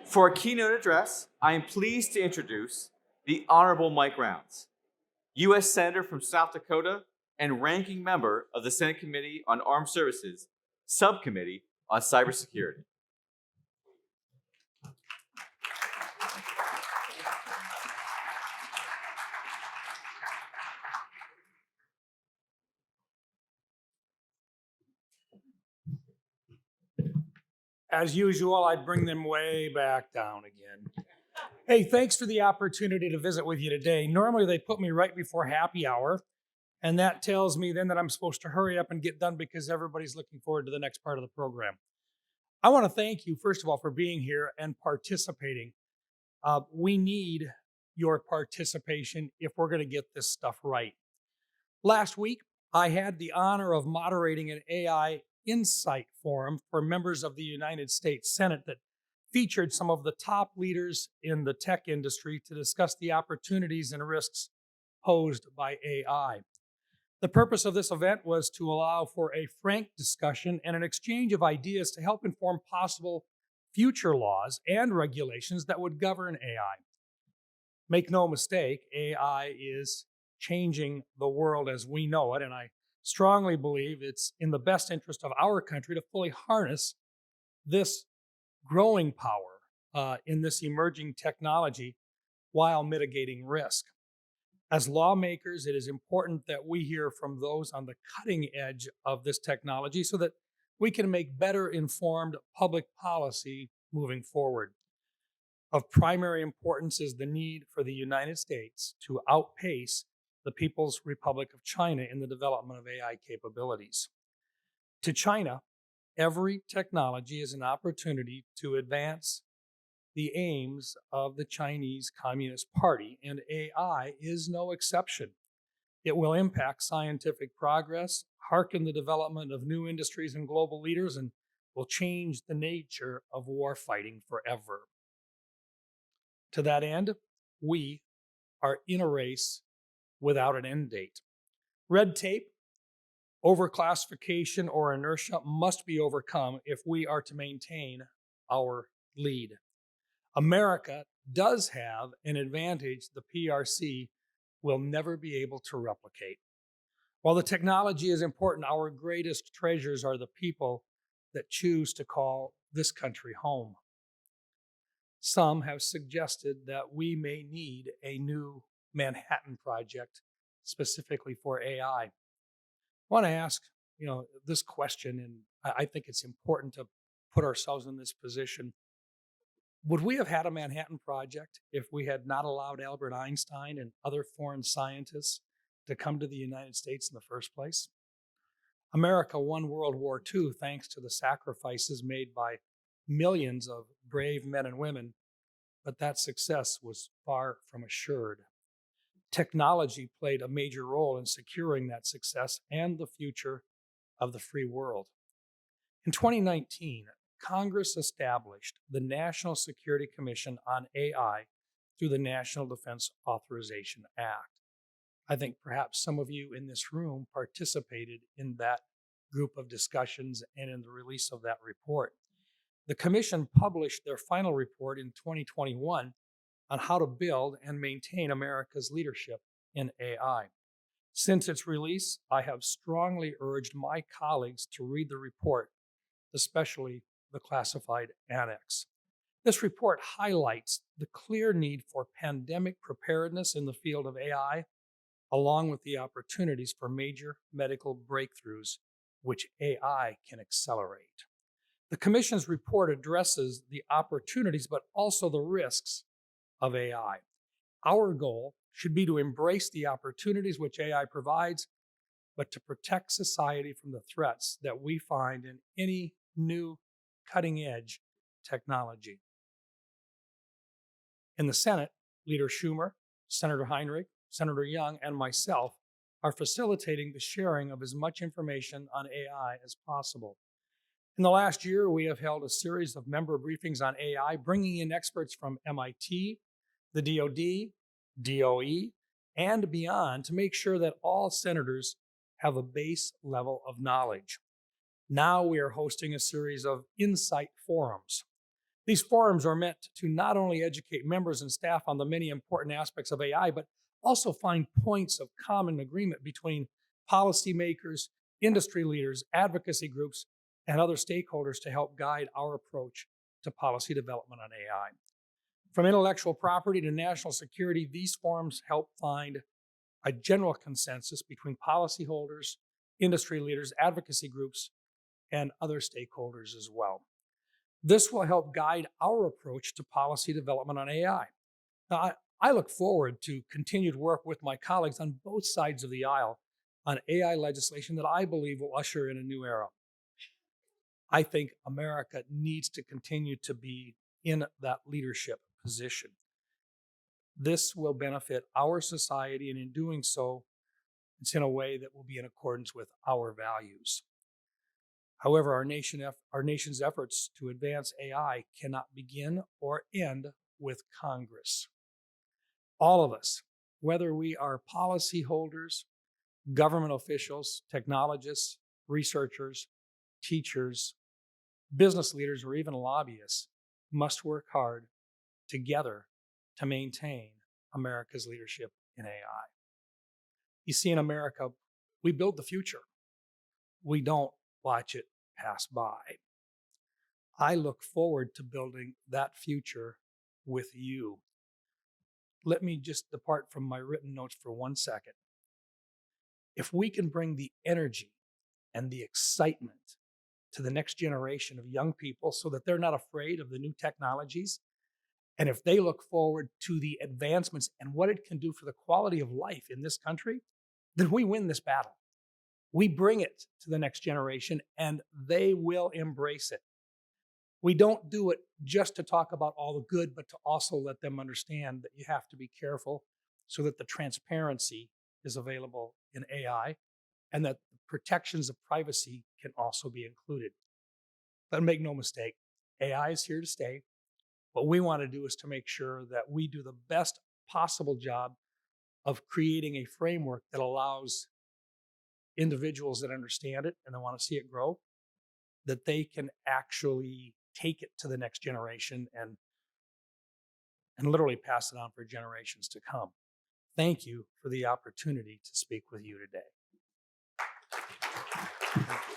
For a keynote address, I am pleased to introduce the Honorable Mike Rounds, U.S. Senator from South Dakota and ranking member of the Senate Committee on Armed Services, Subcommittee on Cybersecurity. As usual, I bring them way back down again. Hey, thanks for the opportunity to visit with you today. Normally, they put me right before happy hour, and that tells me then that I'm supposed to hurry up and get done because everybody's looking forward to the next part of the program. I want to thank you, first of all, for being here and participating. We need your participation if we're going to get this stuff right. Last week, I had the honor of moderating an AI Insight Forum for members of the United States Senate that featured some of the top leaders in the tech industry to discuss the opportunities and risks posed by AI. The purpose of this event was to allow for a frank discussion and an exchange of ideas to help inform possible future laws and regulations that would govern AI. Make no mistake, AI is changing the world as we know it, and I strongly believe it's in the best interest of our country to fully harness this growing power in this emerging technology while mitigating risk. As lawmakers, it is important that we hear from those on the cutting edge of this technology so that we can make better informed public policy moving forward. Of primary importance is the need for the United States to outpace the People's Republic of China in the development of AI capabilities. To China, every technology is an opportunity to advance the aims of the Chinese Communist Party, and AI is no exception. It will impact scientific progress, harken the development of new industries and global leaders, and will change the nature of warfighting forever. To that end, we are in a race without an end date. Red tape, overclassification, or inertia must be overcome if we are to maintain our lead. America does have an advantage the PRC will never be able to replicate. While the technology is important, our greatest treasures are the people that choose to call this country home. Some have suggested that we may need a new Manhattan Project specifically for AI. I want to ask, this question, and I think it's important to put ourselves in this position. Would we have had a Manhattan Project if we had not allowed Albert Einstein and other foreign scientists to come to the United States in the first place? America won World War II thanks to the sacrifices made by millions of brave men and women, but that success was far from assured. Technology played a major role in securing that success and the future of the free world. In 2019, Congress established the National Security Commission on AI through the National Defense Authorization Act. I think perhaps some of you in this room participated in that group of discussions and in the release of that report. The Commission published their final report in 2021 on how to build and maintain America's leadership in AI. Since its release, I have strongly urged my colleagues to read the report, especially the classified annex. This report highlights the clear need for pandemic preparedness in the field of AI, along with the opportunities for major medical breakthroughs, which AI can accelerate. The Commission's report addresses the opportunities, but also the risks of AI. Our goal should be to embrace the opportunities which AI provides, but to protect society from the threats that we find in any new cutting-edge technology. In the Senate, Leader Schumer, Senator Heinrich, Senator Young, and myself are facilitating the sharing of as much information on AI as possible. In the last year, we have held a series of member briefings on AI, bringing in experts from MIT, the DoD, DOE, and beyond to make sure that all senators have a base level of knowledge. Now we are hosting a series of insight forums. These forums are meant to not only educate members and staff on the many important aspects of AI, but also find points of common agreement between policymakers, industry leaders, advocacy groups, and other stakeholders to help guide our approach to policy development on AI. From intellectual property to national security, these forums help find a general consensus between policyholders, industry leaders, advocacy groups, and other stakeholders as well. This will help guide our approach to policy development on AI. Now, I look forward to continued work with my colleagues on both sides of the aisle on AI legislation that I believe will usher in a new era. I think America needs to continue to be in that leadership position. This will benefit our society, and in doing so, it's in a way that will be in accordance with our values. However, our nation's efforts to advance AI cannot begin or end with Congress. All of us, whether we are policyholders, government officials, technologists, researchers, teachers, business leaders, or even lobbyists, must work hard together to maintain America's leadership in AI. You see, in America, we build the future. We don't watch it pass by. I look forward to building that future with you. Let me just depart from my written notes for 1 second. If we can bring the energy and the excitement to the next generation of young people so that they're not afraid of the new technologies, and if they look forward to the advancements and what it can do for the quality of life in this country, then we win this battle. We bring it to the next generation and they will embrace it. We don't do it just to talk about all the good, but to also let them understand that you have to be careful so that the transparency is available in AI and that the protections of privacy can also be included. But make no mistake, AI is here to stay. What we want to do is to make sure that we do the best possible job of creating a framework that allows individuals that understand it and they want to see it grow, that they can actually take it to the next generation and literally pass it on for generations to come. Thank you for the opportunity to speak with you today. Thank you.